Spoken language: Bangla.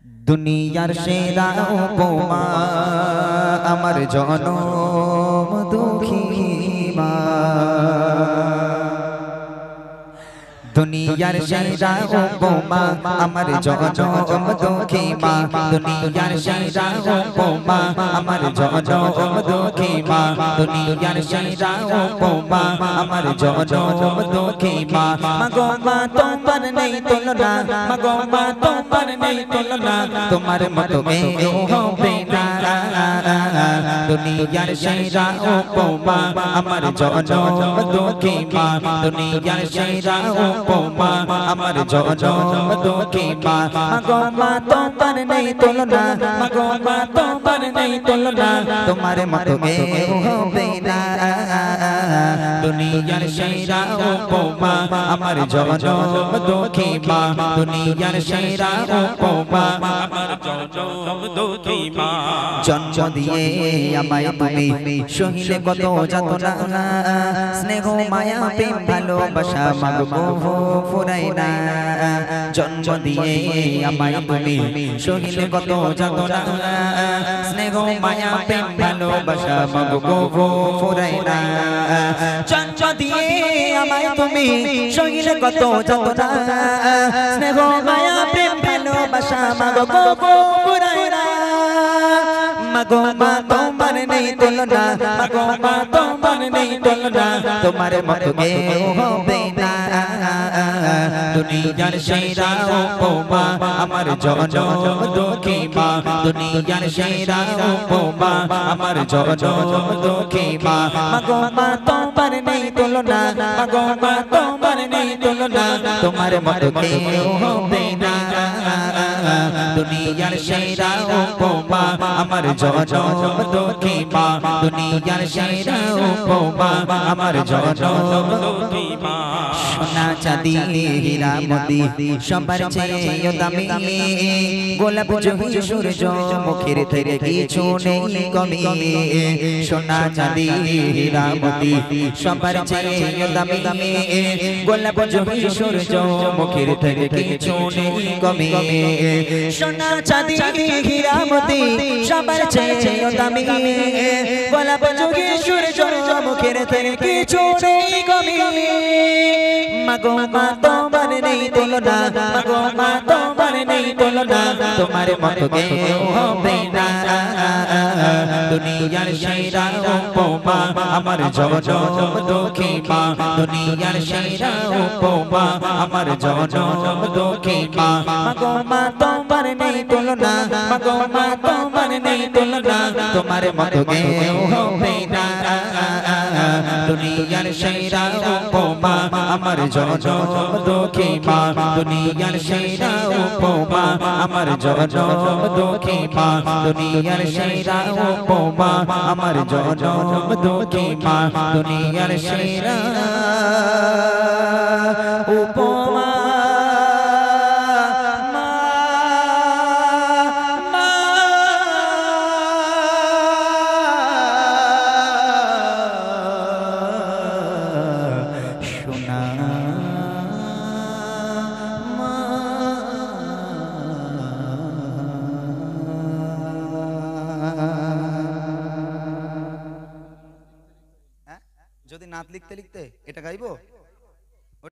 দুনিয়ার সেরা উপমা আমার জনম দুঃখী মা। দুনিয়ার সেরা উপমা আমার জনম দুঃখী মা। দুনিয়ার সেরা উপমা আমার জনম দুঃখী মা। দুনিয়ার সেরা উপমা আমার জনম দুঃখী মা। মাগো মা তোমার নেই তুলনা, মাগো মা তোমার নেই তুলনা, তোমার মতো কেউ হবে না। দুনিয়ার সেরা উপমা আমার জনম দুঃখী মা। দুনিয়ার সেরা উপমা আমার জনম দুঃখী মা। মাগো মা তোমার নেই তুলনা, মাগো মা তোমার নেই তুলনা, তোমার মতো কেউ হবে না। দুনিয়ার সেরা উপমা আমার জনম দুঃখী মা। দুনিয়ার সেরা উপমা আমার জনম দুঃখী মা। জন্ম দিয়ে আমায় তুমি সহিলে কত যাতনা, স্নেহ মায়া প্রেম ভালোবাসা মাগো ফুরাই না। জন্ম দিয়ে আমায় তুমি সহিলে কত যাতনা, স্নেহ মায়া প্রেম ভালোবাসা মাগো ফুরাই না। জন্ম দিয়ে আমায় তুমি সহিলে কত যাতনা, স্নেহ মায়া প্রেম ভালোবাসা মাগো ফুরাই না। মাগো মা তোমার নেই তুলনা, মাগো মা তোমার নেই তুলনা, তোমার মতো কেউ হবে না। দুনিয়ার সেরা উপমা আমার জনম দুঃখী মা। দুনিয়ার সেরা উপমা আমার জনম দুঃখী মা। মাগো মা তোমার নেই তুলনা, মাগো মা তোমার নেই তুলনা, তোমার মতো কেউ হবে না। দুনিয়ার সেরা উপমা আমার জনম দুঃখী মা। দুনিয়ার সেরা উপমা আমার জনম দুঃখী মা। সোনা চাঁদি হীরা মোতি সবার চেয়ে দামি, গোলাপ জহি সূর্য মুখের থেকে কিছু নেই কমি। সোনা চাঁদি হীরা মোতি সবার চেয়ে দামি, গোলাপ জহি সূর্য মুখের থেকে কিছু নেই কমি। সোনা চাঁদি হীরা মোতি সবার চেয়ে দামি, গোলাপ জহি সূর্য মুখের থেকে কিছু নেই কমি। মাগো মা তোমার নেই তুলনা, মাগো মা তোমার নেই তুলনা, তোমার মতো কেউ হবে না। দুনিয়ার সেরা উপমা আমার জনম দুঃখী মা। দুনিয়ার সেরা উপমা আমার জনম দুঃখী মা। মাগো মা তোমার নেই তুলনা, মাগো মা তোমার নেই তুলনা, তোমার মতো কেউ হবে না। দুনিয়ার সেরা উপমা আমার জনম দুঃখী মা। দুনিয়ার সেরা উপমা আমার জনম দুঃখী মা। দুনিয়ার সেরা উপমা আমার জনম দুঃখী মা। দুনিয়ার সেরা উপমা যদি নাত লিখতে লিখতে এটা গাইবো।